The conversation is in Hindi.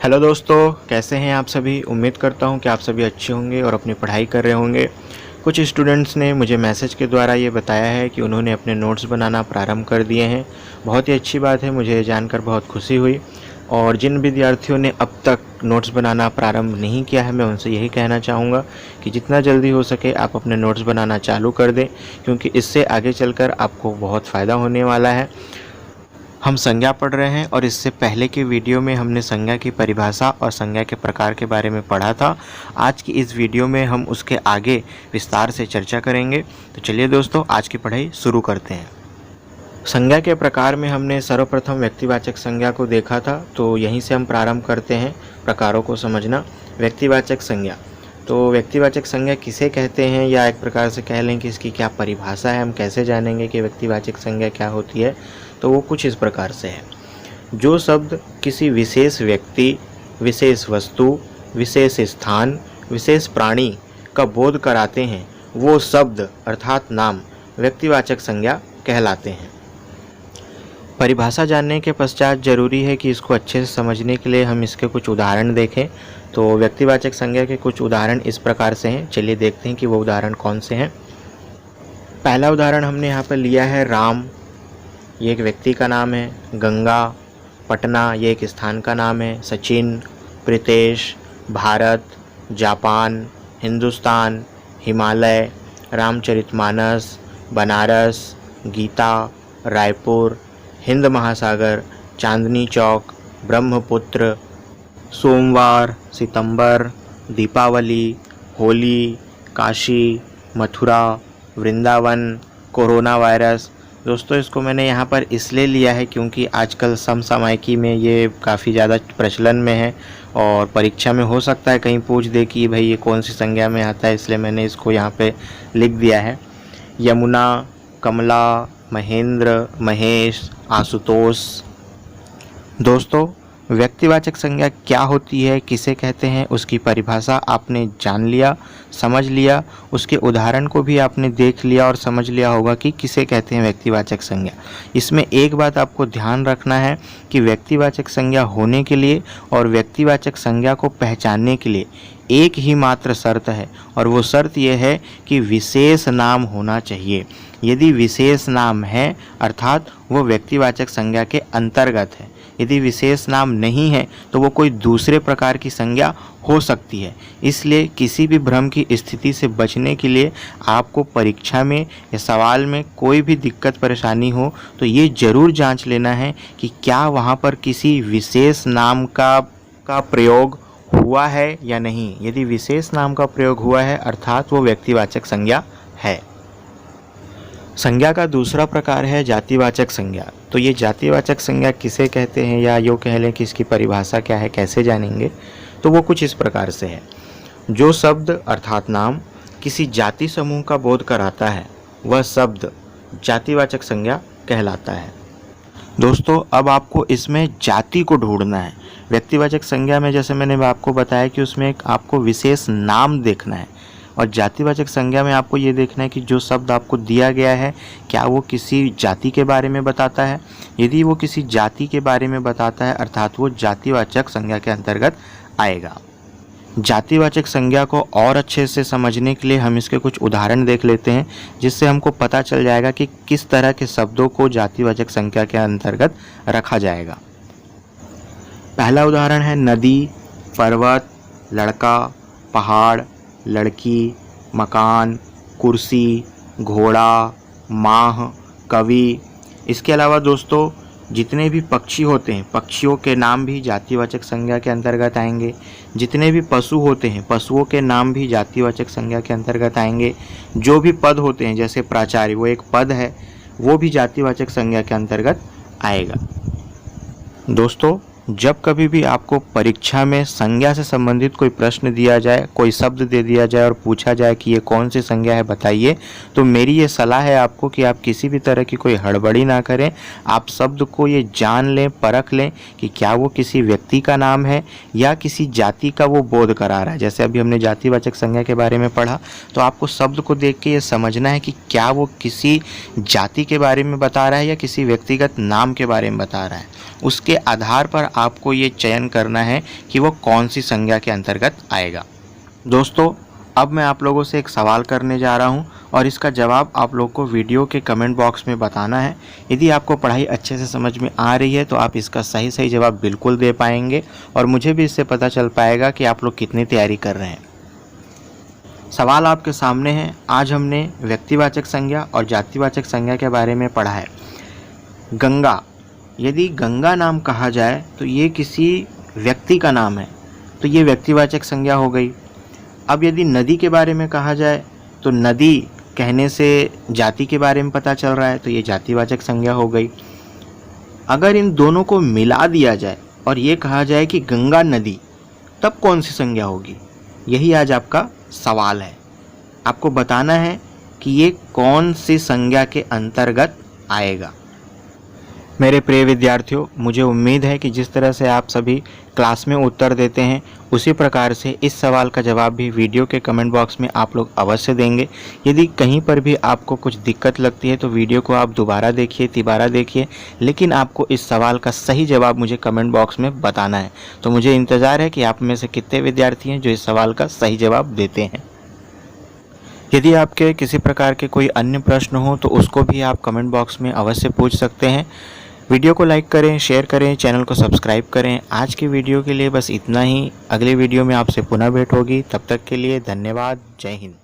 हेलो दोस्तों, कैसे हैं आप सभी। उम्मीद करता हूं कि आप सभी अच्छे होंगे और अपनी पढ़ाई कर रहे होंगे। कुछ स्टूडेंट्स ने मुझे मैसेज के द्वारा ये बताया है कि उन्होंने अपने नोट्स बनाना प्रारंभ कर दिए हैं। बहुत ही अच्छी बात है, मुझे जानकर बहुत खुशी हुई। और जिन विद्यार्थियों ने अब तक नोट्स बनाना प्रारंभ नहीं किया है, मैं उनसे यही कहना चाहूँगा कि जितना जल्दी हो सके आप अपने नोट्स बनाना चालू कर दें, क्योंकि इससे आगे चलकर आपको बहुत फ़ायदा होने वाला है। हम संज्ञा पढ़ रहे हैं और इससे पहले के वीडियो में हमने संज्ञा की परिभाषा और संज्ञा के प्रकार के बारे में पढ़ा था। आज की इस वीडियो में हम उसके आगे विस्तार से चर्चा करेंगे। तो चलिए दोस्तों, आज की पढ़ाई शुरू करते हैं। संज्ञा के प्रकार में हमने सर्वप्रथम व्यक्तिवाचक संज्ञा को देखा था, तो यहीं से हम प्रारंभ करते हैं प्रकारों को समझना। व्यक्तिवाचक संज्ञा, तो व्यक्तिवाचक संज्ञा किसे कहते हैं, या एक प्रकार से कह लें कि इसकी क्या परिभाषा है, हम कैसे जानेंगे कि व्यक्तिवाचक संज्ञा क्या होती है। तो वो कुछ इस प्रकार से है। जो शब्द किसी विशेष व्यक्ति, विशेष वस्तु, विशेष स्थान, विशेष प्राणी का बोध कराते हैं, वो शब्द अर्थात नाम व्यक्तिवाचक संज्ञा कहलाते हैं। परिभाषा जानने के पश्चात जरूरी है कि इसको अच्छे से समझने के लिए हम इसके कुछ उदाहरण देखें। तो व्यक्तिवाचक संज्ञा के कुछ उदाहरण इस प्रकार से हैं। चलिए देखते हैं कि वो उदाहरण कौन से हैं। पहला उदाहरण हमने यहाँ पर लिया है राम, ये एक व्यक्ति का नाम है। गंगा, पटना, ये एक स्थान का नाम है। सचिन, प्रीतेश, भारत, जापान, हिंदुस्तान, हिमालय, रामचरितमानस, बनारस, गीता, रायपुर, हिंद महासागर, चांदनी चौक, ब्रह्मपुत्र, सोमवार, सितंबर, दीपावली, होली, काशी, मथुरा, वृंदावन, कोरोना वायरस। दोस्तों, इसको मैंने यहाँ पर इसलिए लिया है क्योंकि आजकल समसामयिकी में ये काफ़ी ज़्यादा प्रचलन में है और परीक्षा में हो सकता है कहीं पूछ दे कि भाई ये कौन सी संज्ञा में आता है, इसलिए मैंने इसको यहाँ पे लिख दिया है। यमुना, कमला, महेंद्र, महेश, आशुतोष। दोस्तों, व्यक्तिवाचक संज्ञा क्या होती है, किसे कहते हैं, उसकी परिभाषा आपने जान लिया, समझ लिया। उसके उदाहरण को भी आपने देख लिया और समझ लिया होगा कि किसे कहते हैं व्यक्तिवाचक संज्ञा। इसमें एक बात आपको ध्यान रखना है कि व्यक्तिवाचक संज्ञा होने के लिए और व्यक्तिवाचक संज्ञा को पहचानने के लिए एक ही मात्र शर्त है, और वो शर्त ये है कि विशेष नाम होना चाहिए। यदि विशेष नाम है अर्थात वो व्यक्तिवाचक संज्ञा के अंतर्गत है। यदि विशेष नाम नहीं है तो वो कोई दूसरे प्रकार की संज्ञा हो सकती है। इसलिए किसी भी भ्रम की स्थिति से बचने के लिए आपको परीक्षा में या सवाल में कोई भी दिक्कत परेशानी हो तो ये ज़रूर जांच लेना है कि क्या वहाँ पर किसी विशेष नाम का प्रयोग हुआ है या नहीं। यदि विशेष नाम का प्रयोग हुआ है अर्थात वो व्यक्तिवाचक संज्ञा है। संज्ञा का दूसरा प्रकार है जातिवाचक संज्ञा। तो ये जातिवाचक संज्ञा किसे कहते हैं, या यूँ कह लें कि इसकी परिभाषा क्या है, कैसे जानेंगे। तो वो कुछ इस प्रकार से है। जो शब्द अर्थात नाम किसी जाति समूह का बोध कराता है, वह शब्द जातिवाचक संज्ञा कहलाता है। दोस्तों, अब आपको इसमें जाति को ढूंढना है। व्यक्तिवाचक संज्ञा में जैसे मैंने आपको बताया कि उसमें एक आपको विशेष नाम देखना है, और जातिवाचक संज्ञा में आपको ये देखना है कि जो शब्द आपको दिया गया है क्या वो किसी जाति के बारे में बताता है। यदि वो किसी जाति के बारे में बताता है अर्थात वो जातिवाचक संज्ञा के अंतर्गत आएगा। जातिवाचक संज्ञा को और अच्छे से समझने के लिए हम इसके कुछ उदाहरण देख लेते हैं, जिससे हमको पता चल जाएगा कि किस तरह के शब्दों को जातिवाचक संज्ञा के अंतर्गत रखा जाएगा। पहला उदाहरण है नदी, पर्वत, लड़का, पहाड़, लड़की, मकान, कुर्सी, घोड़ा, माह, कवि। इसके अलावा दोस्तों, जितने भी पक्षी होते हैं, पक्षियों के नाम भी जातिवाचक संज्ञा के अंतर्गत आएंगे। जितने भी पशु होते हैं, पशुओं के नाम भी जातिवाचक संज्ञा के अंतर्गत आएंगे। जो भी पद होते हैं, जैसे प्राचार्य, वो एक पद है, वो भी जातिवाचक संज्ञा के अंतर्गत आएगा। दोस्तों, जब कभी भी आपको परीक्षा में संज्ञा से संबंधित कोई प्रश्न दिया जाए, कोई शब्द दे दिया जाए और पूछा जाए कि ये कौन सी संज्ञा है बताइए, तो मेरी ये सलाह है आपको कि आप किसी भी तरह की कोई हड़बड़ी ना करें। आप शब्द को ये जान लें, परख लें कि क्या वो किसी व्यक्ति का नाम है या किसी जाति का वो बोध करा रहा है। जैसे अभी हमने जातिवाचक संज्ञा के बारे में पढ़ा, तो आपको शब्द को देख के ये समझना है कि क्या वो किसी जाति के बारे में बता रहा है या किसी व्यक्तिगत नाम के बारे में बता रहा है। उसके आधार पर आपको ये चयन करना है कि वो कौन सी संज्ञा के अंतर्गत आएगा। दोस्तों, अब मैं आप लोगों से एक सवाल करने जा रहा हूं और इसका जवाब आप लोग को वीडियो के कमेंट बॉक्स में बताना है। यदि आपको पढ़ाई अच्छे से समझ में आ रही है तो आप इसका सही सही जवाब बिल्कुल दे पाएंगे और मुझे भी इससे पता चल पाएगा कि आप लोग कितनी तैयारी कर रहे हैं। सवाल आपके सामने है। आज हमने व्यक्तिवाचक संज्ञा और जातिवाचक संज्ञा के बारे में पढ़ा है। गंगा, यदि गंगा नाम कहा जाए तो ये किसी व्यक्ति का नाम है, तो ये व्यक्तिवाचक संज्ञा हो गई। अब यदि नदी के बारे में कहा जाए तो नदी कहने से जाति के बारे में पता चल रहा है, तो ये जातिवाचक संज्ञा हो गई। अगर इन दोनों को मिला दिया जाए और ये कहा जाए कि गंगा नदी, तब कौन सी संज्ञा होगी? यही आज आपका सवाल है। आपको बताना है कि ये कौन सी संज्ञा के अंतर्गत आएगा। मेरे प्रिय विद्यार्थियों, मुझे उम्मीद है कि जिस तरह से आप सभी क्लास में उत्तर देते हैं उसी प्रकार से इस सवाल का जवाब भी वीडियो के कमेंट बॉक्स में आप लोग अवश्य देंगे। यदि कहीं पर भी आपको कुछ दिक्कत लगती है तो वीडियो को आप दोबारा देखिए, तिबारा देखिए, लेकिन आपको इस सवाल का सही जवाब मुझे कमेंट बॉक्स में बताना है। तो मुझे इंतज़ार है कि आप में से कितने विद्यार्थी हैं जो इस सवाल का सही जवाब देते हैं। यदि आपके किसी प्रकार के कोई अन्य प्रश्न हो तो उसको भी आप कमेंट बॉक्स में अवश्य पूछ सकते हैं। वीडियो को लाइक करें, शेयर करें, चैनल को सब्सक्राइब करें। आज की वीडियो के लिए बस इतना ही। अगले वीडियो में आपसे पुनः भेंट होगी। तब तक के लिए धन्यवाद। जय हिंद।